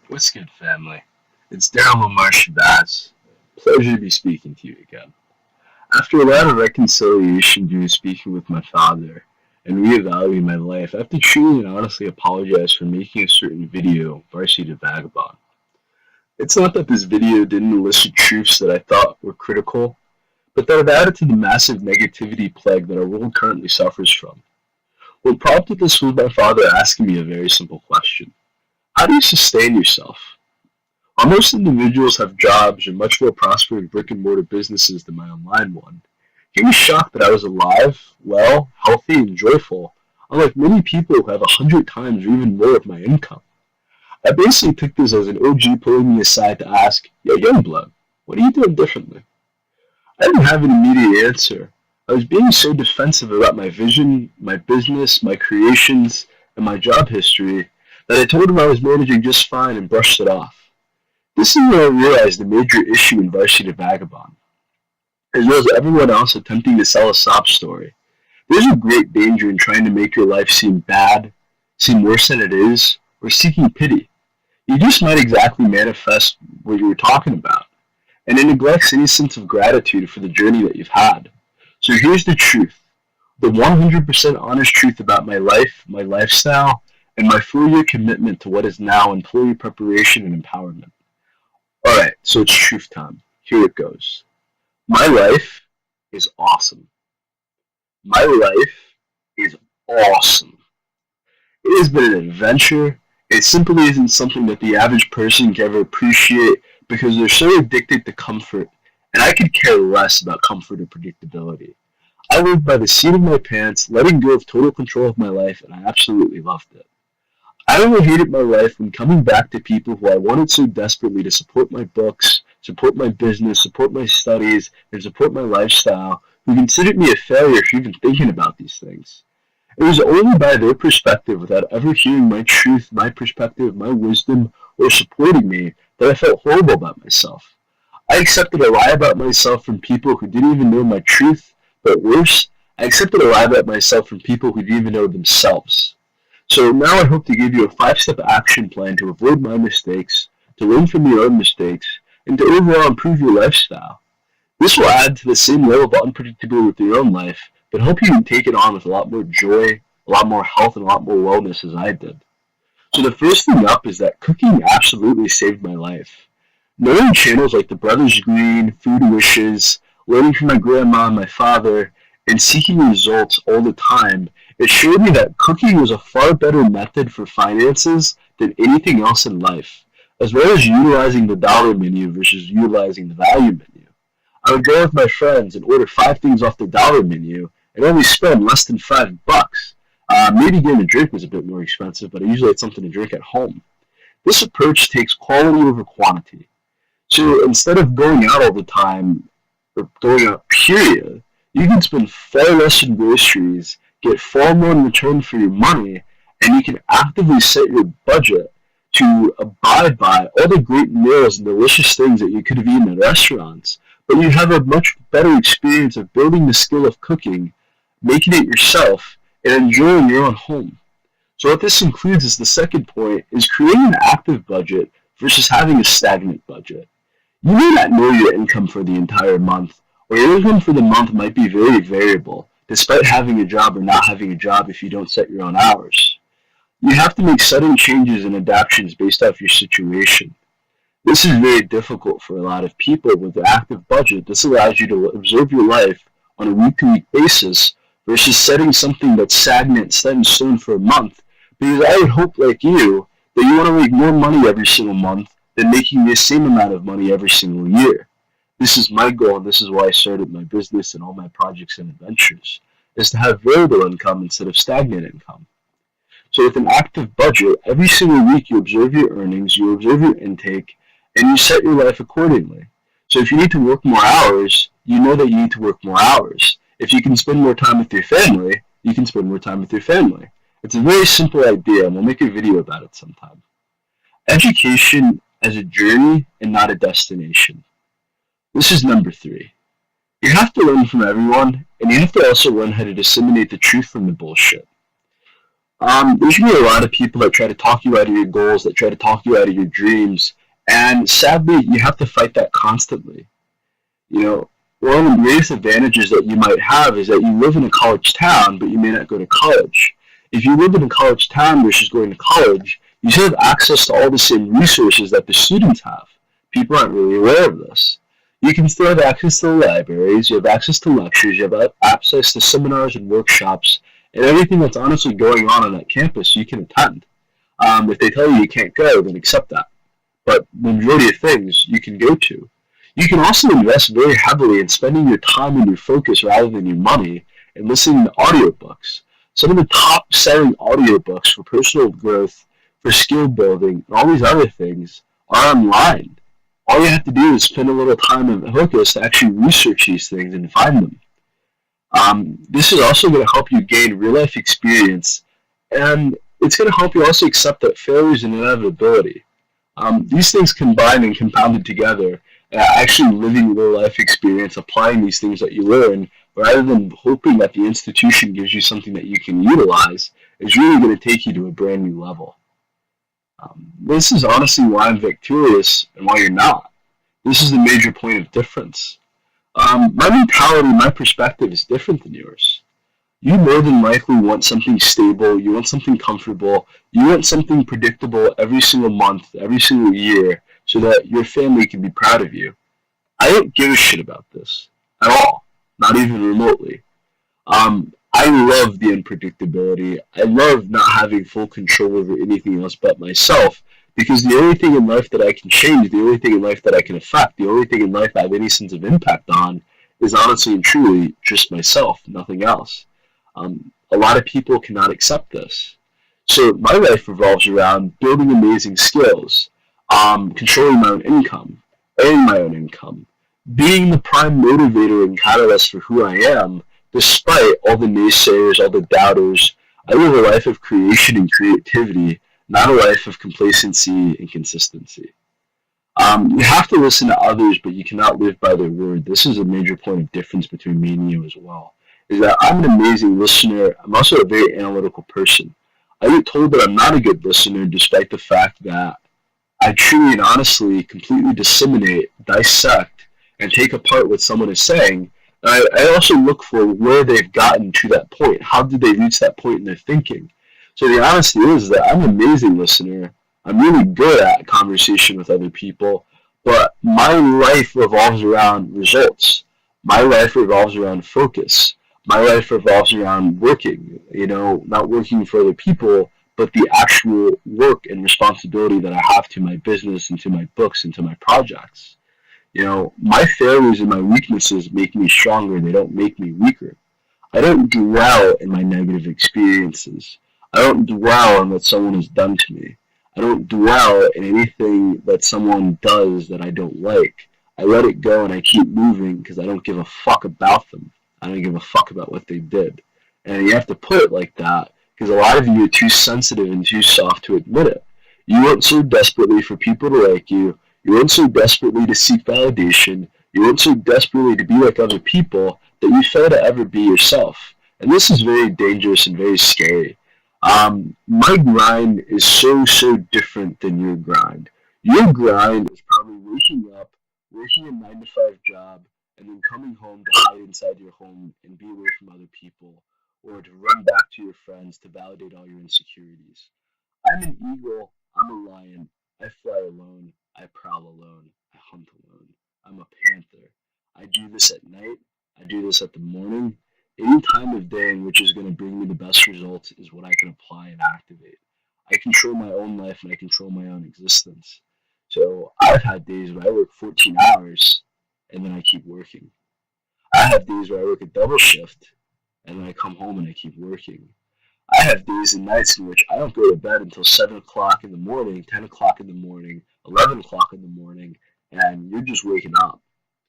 What's good, family? It's Daryl Lamar Shabazz. Pleasure to be speaking to you again. After a lot of reconciliation due to speaking with my father and reevaluating my life, I have to truly and honestly apologize for making a certain video, Varsity Vagabond. It's not that this video didn't elicit truths that I thought were critical, but that have added to the massive negativity plague that our world currently suffers from. What prompted this was my father asking me a very simple question. How do you sustain yourself? While most individuals have jobs or much more prospering brick-and-mortar businesses than my online one, he was shocked that I was alive, well, healthy, and joyful, unlike many people who have 100 times or even more of my income. I basically took this as an OG pulling me aside to ask, Yo, Youngblood, what are you doing differently? I didn't have an immediate answer. I was being so defensive about my vision, my business, my creations, and my job history that I told him I was managing just fine and brushed it off. This is when I realized the major issue in Varsity Vagabond, as well as everyone else attempting to sell a sob story. There's a great danger in trying to make your life seem bad, seem worse than it is, or seeking pity. You just might exactly manifest what you were talking about, and it neglects any sense of gratitude for the journey that you've had. So here's the truth, the 100% honest truth about my life, my lifestyle, and my 4-year commitment to what is now employee preparation and empowerment. Alright, so it's truth time. Here it goes. My life is awesome. My life is awesome. It has been an adventure. It simply isn't something that the average person can ever appreciate because they're so addicted to comfort, and I could care less about comfort or predictability. I lived by the seat of my pants, letting go of total control of my life, and I absolutely loved it. I only hated my life when coming back to people who I wanted so desperately to support my books, support my business, support my studies, and support my lifestyle, who considered me a failure for even thinking about these things. It was only by their perspective, without ever hearing my truth, my perspective, my wisdom, or supporting me, that I felt horrible about myself. I accepted a lie about myself from people who didn't even know my truth, but worse, I accepted a lie about myself from people who didn't even know themselves. So now I hope to give you a 5-step action plan to avoid my mistakes, to learn from your own mistakes, and to overall improve your lifestyle. This will add to the same level of unpredictability with your own life, but hope you can take it on with a lot more joy, a lot more health, and a lot more wellness as I did. So the first thing up is that cooking absolutely saved my life. Knowing channels like The Brothers Green, Food Wishes, learning from my grandma and my father, and seeking results all the time, it showed me that cooking was a far better method for finances than anything else in life, as well as utilizing the dollar menu versus utilizing the value menu. I would go with my friends and order 5 things off the dollar menu and only spend less than $5. Maybe getting a drink was a bit more expensive, but I usually had something to drink at home. This approach takes quality over quantity. So instead of going out all the time, or going out period, you can spend far less in groceries, get far more in return for your money, and you can actively set your budget to abide by all the great meals and delicious things that you could have eaten at restaurants, but you have a much better experience of building the skill of cooking, making it yourself, and enjoying your own home. So what this includes is the second point, is creating an active budget versus having a stagnant budget. You may not know your income for the entire month, or your income for the month might be very variable, despite having a job or not having a job if you don't set your own hours. You have to make sudden changes and adaptations based off your situation. This is very difficult for a lot of people. With the active budget, this allows you to observe your life on a week-to-week basis versus setting something that's stagnant, set in stone for a month, because I would hope, like you, that you want to make more money every single month than making the same amount of money every single year. This is my goal, and this is why I started my business and all my projects and adventures, is to have variable income instead of stagnant income. So with an active budget, every single week you observe your earnings, you observe your intake, and you set your life accordingly. So if you need to work more hours, you know that you need to work more hours. If you can spend more time with your family, you can spend more time with your family. It's a very simple idea, and we'll make a video about it sometime. Education as a journey and not a destination. This is number 3. You have to learn from everyone, and you have to also learn how to disseminate the truth from the bullshit. There's going to be a lot of people that try to talk you out of your goals, that try to talk you out of your dreams, and sadly, you have to fight that constantly. You know, one of the greatest advantages that you might have is that you live in a college town, but you may not go to college. If you live in a college town versus going to college, you still have access to all the same resources that the students have. People aren't really aware of this. You can still have access to the libraries, you have access to lectures, you have access to seminars and workshops, and everything that's honestly going on that campus you can attend. If they tell you you can't go, then accept that. But the majority of things you can go to. You can also invest very heavily in spending your time and your focus rather than your money in listening to audiobooks. Some of the top selling audiobooks for personal growth, for skill building, and all these other things are online. All you have to do is spend a little time and focus to actually research these things and find them. This is also going to help you gain real life experience, and it's going to help you also accept that failure is an inevitability. These things combined and compounded together, actually living real life experience, applying these things that you learn, rather than hoping that the institution gives you something that you can utilize, is really going to take you to a brand new level. This is honestly why I'm victorious and why you're not. This is the major point of difference. My mentality, my perspective is different than yours. You more than likely want something stable, you want something comfortable, you want something predictable every single month, every single year, so that your family can be proud of you. I don't give a shit about this at all, not even remotely. I love the unpredictability. I love not having full control over anything else but myself, because the only thing in life that I can change, the only thing in life that I can affect, the only thing in life I have any sense of impact on is honestly and truly just myself, nothing else. A lot of people cannot accept this. So my life revolves around building amazing skills, controlling my own income, earning my own income, being the prime motivator and catalyst for who I am, despite all the naysayers, all the doubters. I live a life of creation and creativity, not a life of complacency and consistency. You have to listen to others, but you cannot live by their word. This is a major point of difference between me and you as well. Is that I'm an amazing listener. I'm also a very analytical person. I get told that I'm not a good listener despite the fact that I truly and honestly completely disseminate, dissect, and take apart what someone is saying. I also look for where they've gotten to that point. How did they reach that point in their thinking? So the honesty is that I'm an amazing listener. I'm really good at conversation with other people, but my life revolves around results. My life revolves around focus. My life revolves around working, not working for other people, but the actual work and responsibility that I have to my business and to my books and to my projects. My failures and my weaknesses make me stronger. They don't make me weaker. I don't dwell in my negative experiences. I don't dwell on what someone has done to me. I don't dwell in anything that someone does that I don't like. I let it go and I keep moving because I don't give a fuck about them. I don't give a fuck about what they did. And you have to put it like that because a lot of you are too sensitive and too soft to admit it. You want so desperately for people to like you. You want so desperately to seek validation. You want so desperately to be like other people that you fail to ever be yourself. And this is very dangerous and very scary. My grind is so different than your grind. Your grind is probably waking up, working a 9 to 5 job, and then coming home to hide inside your home and be away from other people, or to run back to your friends to validate all your insecurities. I'm an eagle, I'm a lion, I fly alone, I prowl alone, I hunt alone. I'm a panther. I do this at night, I do this at the morning. Any time of day in which is going to bring me the best results is what I can apply and activate. I control my own life and I control my own existence. So I've had days where I work 14 hours and then I keep working. I have days where I work a double shift and then I come home and I keep working. I have days and nights in which I don't go to bed until 7 o'clock in the morning, 10 o'clock in the morning, 11 o'clock in the morning, and you're just waking up.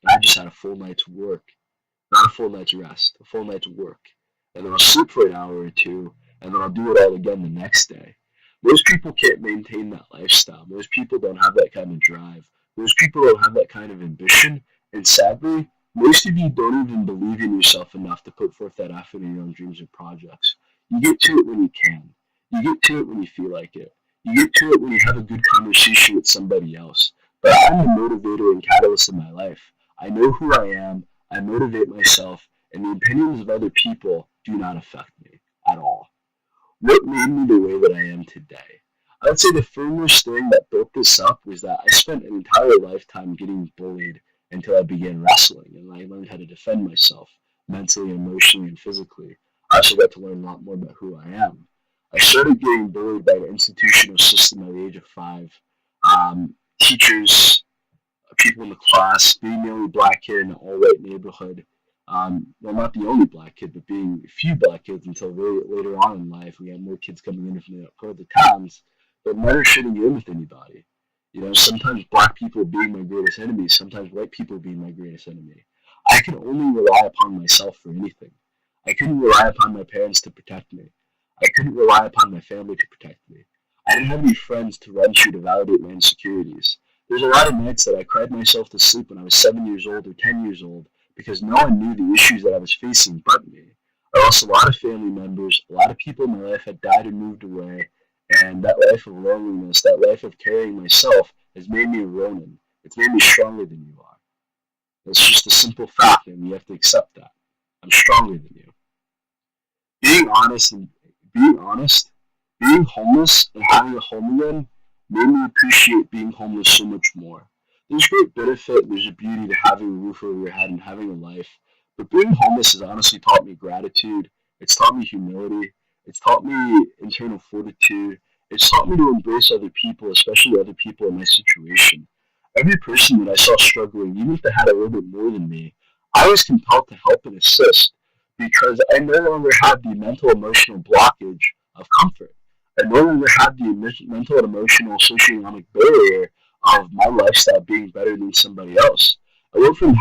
And I just had a full night's work, not a full night's rest, a full night's work. And then I'll sleep for an hour or two, and then I'll do it all again the next day. Most people can't maintain that lifestyle. Most people don't have that kind of drive. Most people don't have that kind of ambition. And sadly, most of you don't even believe in yourself enough to put forth that effort in your own dreams and projects. You get to it when you can. You get to it when you feel like it. You get to it when you have a good conversation with somebody else. But I'm the motivator and catalyst of my life. I know who I am, I motivate myself, and the opinions of other people do not affect me at all. What made me the way that I am today? I would say the firmest thing that built this up was that I spent an entire lifetime getting bullied until I began wrestling and I learned how to defend myself mentally, emotionally, and physically. I also got to learn a lot more about who I am. I started getting bullied by an institutional system at the age of 5. Teachers, people in the class, being the only black kid in an all-white neighborhood. Well, not the only black kid, but being a few black kids until very later on in life, we had more kids coming in from the towns, but never shouldn't get in with anybody. You know, sometimes black people being my greatest enemy, sometimes white people being my greatest enemy. I could only rely upon myself for anything. I couldn't rely upon my parents to protect me. I couldn't rely upon my family to protect me. I didn't have any friends to run to validate my insecurities. There's a lot of nights that I cried myself to sleep when I was 7 years old or 10 years old because no one knew the issues that I was facing but me. I lost a lot of family members, a lot of people in my life had died and moved away, and that life of loneliness, that life of carrying myself has made me a Ronin. It's made me stronger than you are. It's just a simple fact, and you have to accept that. I'm stronger than you. Being honest and being honest, being homeless and having a home again made me appreciate being homeless so much more. There's great benefit, there's a beauty to having a roof over your head and having a life, but being homeless has honestly taught me gratitude. It's taught me humility. It's taught me internal fortitude. It's taught me to embrace other people, especially other people in my situation. Every person that I saw struggling, even if they had a little bit more than me, I was compelled to help and assist because I no longer had the mental emotional blockage of comfort. I no longer had the mental and emotional socioeconomic barrier of my lifestyle being better than somebody else. I went from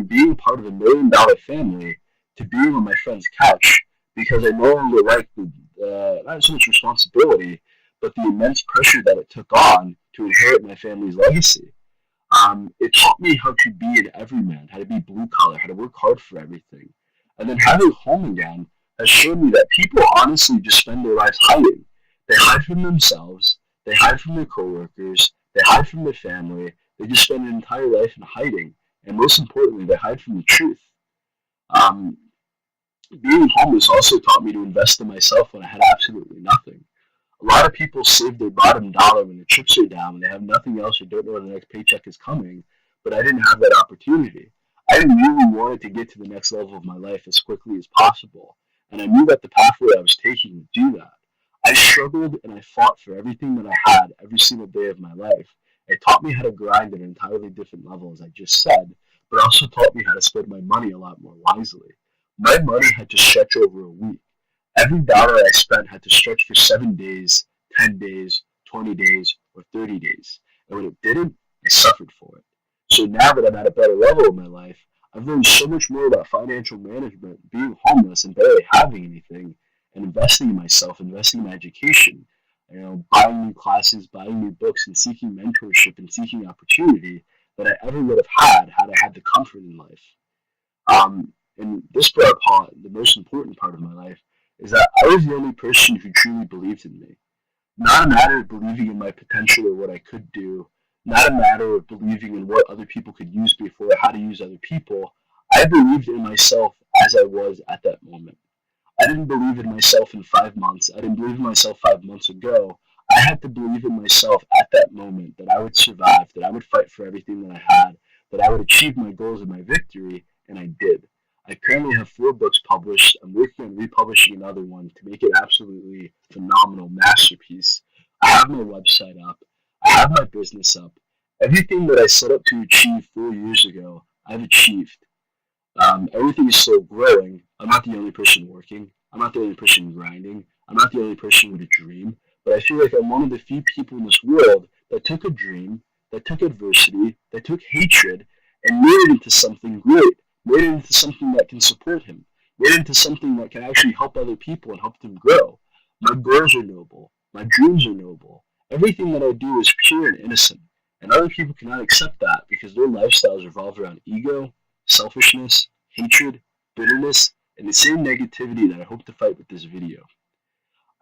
being part of $1 million family to being on my friend's couch because I no longer liked the not so much responsibility, but the immense pressure that it took on to inherit my family's legacy. It taught me how to be an everyman, how to be blue collar, how to work hard for everything. And then having home again has shown me that people honestly just spend their lives hiding. They hide from themselves, they hide from their coworkers, they hide from their family, they just spend an entire life in hiding. And most importantly, they hide from the truth. Um, Being homeless also taught me to invest in myself when I had absolutely nothing. A lot of people save their bottom dollar when their chips are down, when they have nothing else or don't know when the next paycheck is coming, but I didn't have that opportunity. I really wanted to get to the next level of my life as quickly as possible, and I knew that the pathway I was taking would do that. I struggled and I fought for everything that I had every single day of my life. It taught me how to grind at an entirely different level, as I just said, but also taught me how to spend my money a lot more wisely. My money had to stretch over a week. Every dollar I spent had to stretch for 7 days, 10 days, 20 days, or 30 days. And when it didn't, I suffered for it. So now that I'm at a better level in my life, I've learned so much more about financial management, being homeless and barely having anything, and investing in myself, investing in my education, buying new classes, buying new books, and seeking mentorship and seeking opportunity that I ever would have had I had the comfort in life. And this part, the most important part of my life, is that I was the only person who truly believed in me. Not a matter of believing in my potential or what I could do, not a matter of believing in what other people could use me for or how to use other people. I believed in myself as I was at that moment. I didn't believe in myself in 5 months. I didn't believe in myself 5 months ago. I had to believe in myself at that moment that I would survive, that I would fight for everything that I had, that I would achieve my goals and my victory, and I did. I currently have 4 books published. I'm working on republishing another one to make it absolutely phenomenal masterpiece. I have my website up. I have my business up. Everything that I set up to achieve 4 years ago, I've achieved. Everything is still growing. I'm not the only person working. I'm not the only person grinding. I'm not the only person with a dream. But I feel like I'm one of the few people in this world that took a dream, that took adversity, that took hatred, and made it into something great. Made it into something that can support him. Made it into something that can actually help other people and help them grow. My goals are noble. My dreams are noble. Everything that I do is pure and innocent. And other people cannot accept that because their lifestyles revolve around ego, selfishness, hatred, bitterness, and the same negativity that I hope to fight with this video.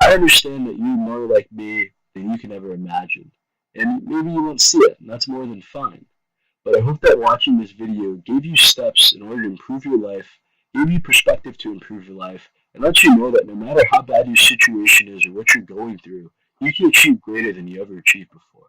I understand that you're more like me than you can ever imagine, and maybe you won't see it, and that's more than fine. But I hope that watching this video gave you steps in order to improve your life, gave you perspective to improve your life, and let you know that no matter how bad your situation is or what you're going through, you can achieve greater than you ever achieved before.